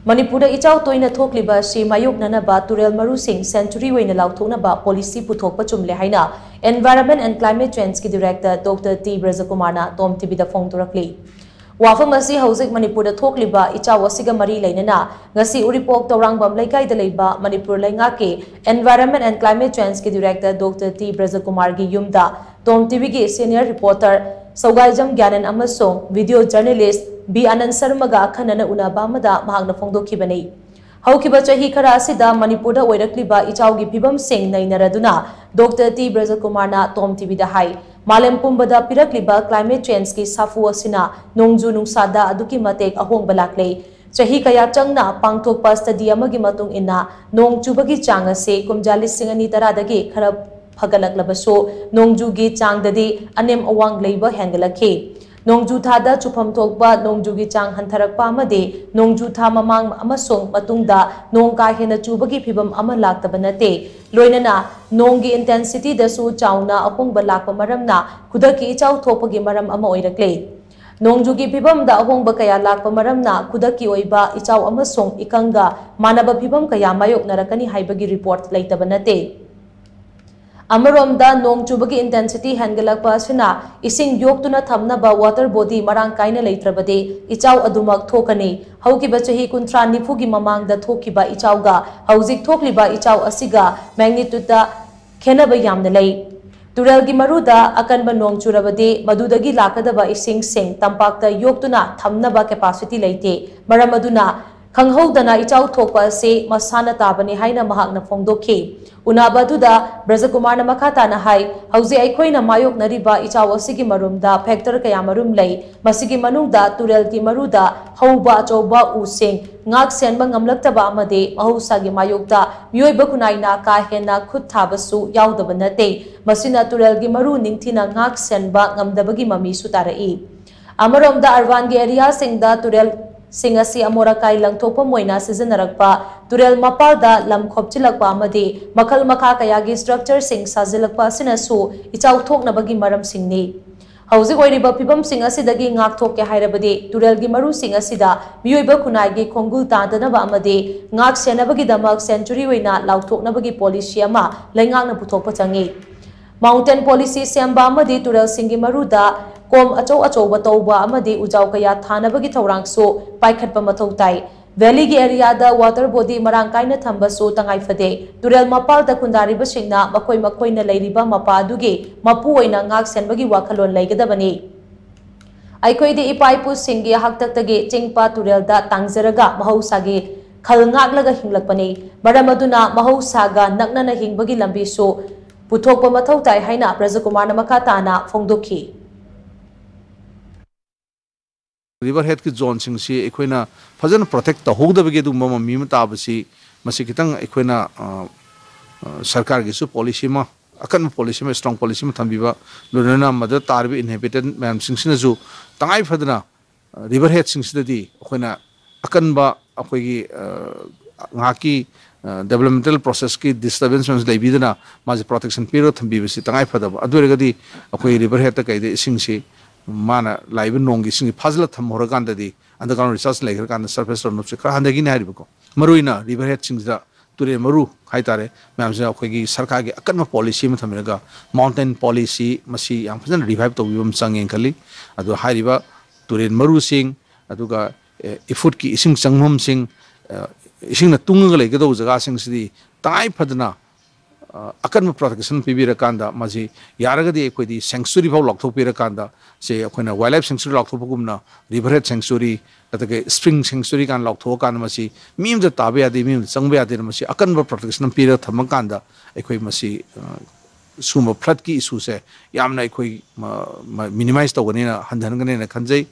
मणिपुर इचाउ तोइना थोकलिबा सि मायोकननबा तुरेल मरुसिंग सेंचुरी वेना लाउथोकनबा पॉलिसी पुथोकपा चुमले हाइना एनवायरनमेंट एंड क्लाइमेट चेंज की डायरेक्टर डॉक्टर टी ब्रजकुमारना टॉम टीवीदा फोंदोरकली वाफम असी हौजिक मणिपुर थोकलिबा इचाउ असिगा मरी लैनना ngasi उरिपोक तौरांगबम लैकाइदा लैबा मणिपुर लैंगाके एनवायरनमेंट एंड क्लाइमेट चेंज की डायरेक्टर डॉक्टर टी ब्रजकुमार की युमदा टॉम टीवी की सीनियर रिपोर्टर सौगाइजम ज्ञानन अमसोंग video journalist B Anand Sharma खनन उनाबामदा महागना फोंदोखिबने हौखिबा चही खरा असिदा मणिपुर दा ओइरक्लिबा इचाउगी फिबम सिंग नैनरदुना डॉक्टर टी ब्रजकुमारना टॉम टीवीदा हाई मालेम पुंबदा पिरक्लिबा क्लाइमेट चेंज की साफु असिना नोंजु नुंसादा अदुकी mateक अहोंगबा लाक्ले चही कया चंगना पांगथोकपा स्टडी अमगी मतुंग इन्ना नोंग चुबगी चांग असे कुमजा 2020 दगी खरा फगलकलबसो नोंजुगी चांगददी अनेम अवांग लेबा हेंगलखे नोंजु थादा चुफम थोकबा नोंजुगी चांग हंथरकपा अमदे नोंजु था ममांग अमसोंग मतुंगदा नोंग का हेना चुबगी फिबम अमा लाक्तबा नते लोइनना नोंगी इंटेंसिटी दसु चाउना अहोंगबा लाक्पा मरमना खुदकी इचाउ थोपगी मरम अमा ओइरक्ले नोंजुगी फिबम दा अहोंगबा कया लाक्पा मरमना खुदकी ओइबा इचाउ अमसोंग इकंगा मानबा फिबम कया मायोकनरकनी हाइबगी रिपोर्ट लैतबा नते अमरोमदा नोंग चुबगी इंटेंसिटी हेंगलकपा असिना इसिंग योक्तुना थमनबा वाटर बॉडी मरांग काइना लैत्रबदे इचाउ अदुमक थोकनी हौकिबा चही 19 निफुगी ममांगदा थोकिबा इचाउगा हौजिक थोकलिबा इचाउ असिगा मैग्नीट्यूडदा खेनबा यामना लै तुरेलगी मरुदा अकनबा नोंग चुरबदे मदुदगी लाकदबा इसिंग सिंग तंपाकता योक्तुना थमनबा कैपेसिटी लैते मरम अदुना खंगहौदना इचाउ थोकपा से मसाना ताबनी हाइना महागना फोंदोखी उनाबदुदा ब्रजकुमारना मखाताना हाई हौजे अखोइना मायोकनरिबा इचाउ असिगी मरुमदा फैक्टर कया मरुम लै मसिगी मनुंगदा तुरेलगी Maroda हौबा अचौबा उसिंग ngak senba ngamlaktaba amade mahusagi mayokta mioiba kunaina ka hena khut thabassu yaudaba nate masina turelgi maru ningthina ngak senba ngamdabagi mami su tarai amaromda arwangi area singda turel सिंगसी अमोराकाई लंगथोपम मोइना सिजनरकपा तुरेल मपालदा लम खोपचिलकपा अमदि मखल मखा कयागी स्ट्रक्चर सिंग साजिलकपा सिनसु इचाउ थोकनबगी मरम सिंगनी हौजिक ओइरिबा फिबम सिंग असिदगी ngak थोके हाइरबदि तुरेलगी मरु सिंग असिदा मियोइबा खुनाइगी खोंगुल तादनबा अमदि ngak सेनबगी दमक सेंचुरी ओइना लाउथोकनबगी पॉलिसी अमा लैंगांगना पुथोकपा चंगी माउंटेन पॉलिसी सेंबा अमदि तुरेल सिंगी मरुदा कोम अचौ अचौबा तौबा अमदि उजाउ कया थानबगी थौरांगसो पाइखटपा मथौ ताई वैली की एरियादा water body Marang काइना थंबसो तंगाई फदे तुरेल मपालदा खुंदारिबा सिंगना मखोइ मखोइना लैरिबा Mopa दुगे मपु ओइना ngak सेनबगी वाखलोन लैगदबनी आइखोइदि इपाइपु सिंगी हक्तक्तगे चिंगपा तुरेलदा तांगजरगा महौसागे खल ngakलागा हिंगलकपनी मरम अदुना महौसागा नकनना हिंगबगी लंबीसो पुथोकपा मथौ ताई हाइना ब्रजकुमारना मखाताना फोंदोखी रिवर हेड की जोन सिंग से एखोइना फजन प्रोटेक्ट तहोदबगे दुम ममी मताबसी मसी कितंग एखोइना सरकार की सु पॉलिसी मा अकन पॉलिसी में स्ट्रांग पॉलिसी में थंबीबा लोनना मद तारबी इनहेबिटेड मैम सिंग सिनजु तंगाई फदना रिवर हेड सिंग सिददी एखोइना अकनबा अखोइगी ngaki developmental process की disturbance में लेबिदना माजे प्रोटेक्शन पीरियड थंबीबसी तंगाई फदबा अदुरगदी अखोइ रिवर हेड त कइदे सिंग से माना लाइव नोंगी सिंग फाजला थमहोरकांददी अंडरग्राउंड रिसर्च लेखरकांद सरफेस रोड से खरा हंदगी नारिबको मरुइना रिवर हेड सिंगदा तुरे मरु हाइतारे मैम से अखोगी सरकार की अकन पॉलिसी में थमिरगा माउंटेन पॉलिसी मसी याम फजन रिवाइव तौबिबम संगे खली अदु हारिबा तुरे मरु सिंग अदुगा इफुट की इसिंग संगमम सिंग इसिंग तुंगगा लेगदो जगह सिंग सिदी ताई फदना अकन प्रोटेक्शन पीबीरकांदा मजी यारगदी एकोइदी सेंचुरी भाव लौथोपीरकांदा से अखोइना वाइल्ड लाइफ सेंचुरी लौथोपगुमना रिवर हेड सेंचुरी अतके स्प्रिंग सेंचुरी कान लौथोकान मसी मीम द ताबे यादि मीम संगबे यादि मसी अकन प्रोटेक्शन पीर थमकांदा एकोइ मसी सुम फ्लड की इशू से यामना एकोइ मिनिमाइज तौगनेना हंधनगनेना खंजै